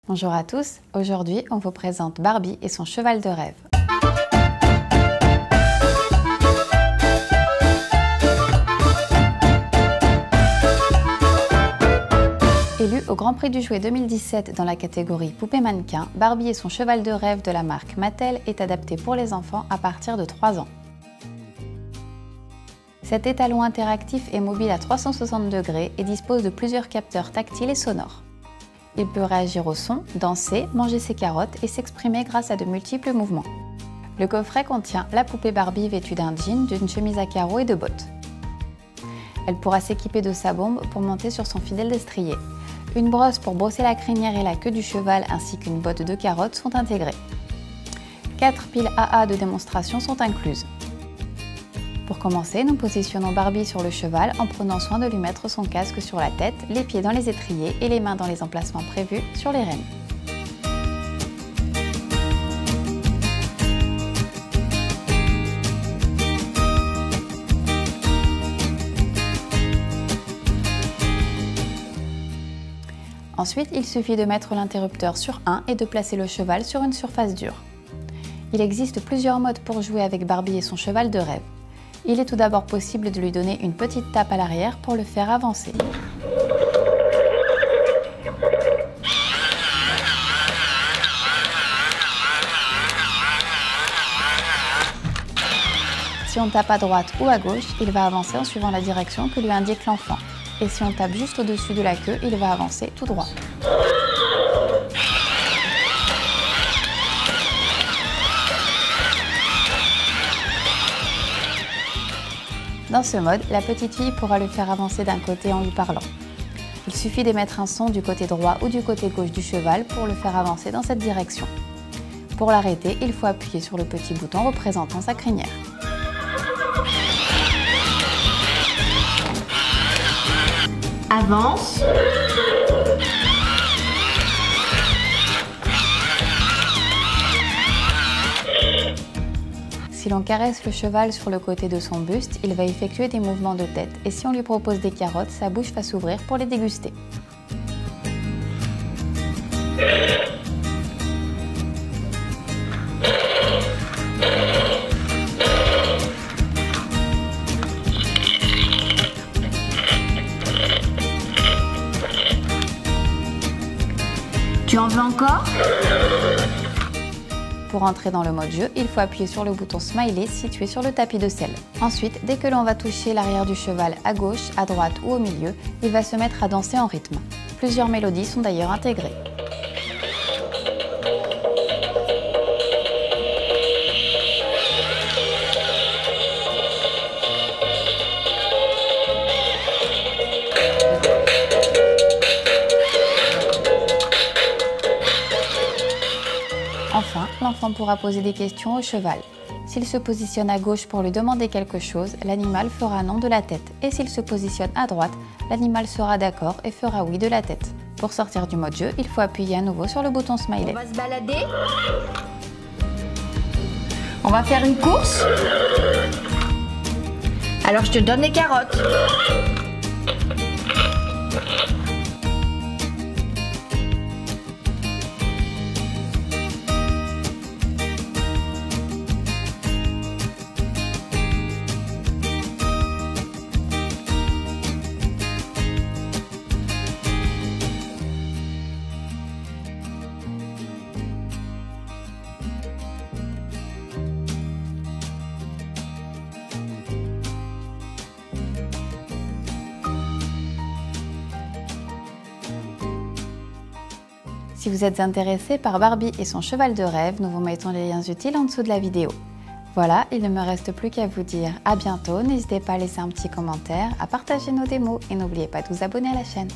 Bonjour à tous, aujourd'hui on vous présente Barbie et son cheval de rêve. Élue au Grand Prix du Jouet 2017 dans la catégorie Poupée Mannequin, Barbie et son cheval de rêve de la marque Mattel est adapté pour les enfants à partir de 3 ans. Cet étalon interactif est mobile à 360 degrés et dispose de plusieurs capteurs tactiles et sonores. Il peut réagir au son, danser, manger ses carottes et s'exprimer grâce à de multiples mouvements. Le coffret contient la poupée Barbie vêtue d'un jean, d'une chemise à carreaux et de bottes. Elle pourra s'équiper de sa bombe pour monter sur son fidèle destrier. Une brosse pour brosser la crinière et la queue du cheval ainsi qu'une botte de carottes sont intégrées. 4 piles AA de démonstration sont incluses. Pour commencer, nous positionnons Barbie sur le cheval en prenant soin de lui mettre son casque sur la tête, les pieds dans les étriers et les mains dans les emplacements prévus sur les rênes. Ensuite, il suffit de mettre l'interrupteur sur 1 et de placer le cheval sur une surface dure. Il existe plusieurs modes pour jouer avec Barbie et son cheval de rêve. Il est tout d'abord possible de lui donner une petite tape à l'arrière pour le faire avancer. Si on tape à droite ou à gauche, il va avancer en suivant la direction que lui indique l'enfant. Et si on tape juste au-dessus de la queue, il va avancer tout droit. Dans ce mode, la petite fille pourra le faire avancer d'un côté en lui parlant. Il suffit d'émettre un son du côté droit ou du côté gauche du cheval pour le faire avancer dans cette direction. Pour l'arrêter, il faut appuyer sur le petit bouton représentant sa crinière. Avance. Si l'on caresse le cheval sur le côté de son buste, il va effectuer des mouvements de tête et si on lui propose des carottes, sa bouche va s'ouvrir pour les déguster. Tu en veux encore ? Pour entrer dans le mode jeu, il faut appuyer sur le bouton Smiley situé sur le tapis de selle. Ensuite, dès que l'on va toucher l'arrière du cheval à gauche, à droite ou au milieu, il va se mettre à danser en rythme. Plusieurs mélodies sont d'ailleurs intégrées. Enfin, l'enfant pourra poser des questions au cheval. S'il se positionne à gauche pour lui demander quelque chose, l'animal fera non de la tête. Et s'il se positionne à droite, l'animal sera d'accord et fera oui de la tête. Pour sortir du mode jeu, il faut appuyer à nouveau sur le bouton Smiley. On va se balader. On va faire une course. Alors je te donne les carottes. Si vous êtes intéressé par Barbie et son cheval de rêve, nous vous mettons les liens utiles en dessous de la vidéo. Voilà, il ne me reste plus qu'à vous dire à bientôt, n'hésitez pas à laisser un petit commentaire, à partager nos démos et n'oubliez pas de vous abonner à la chaîne.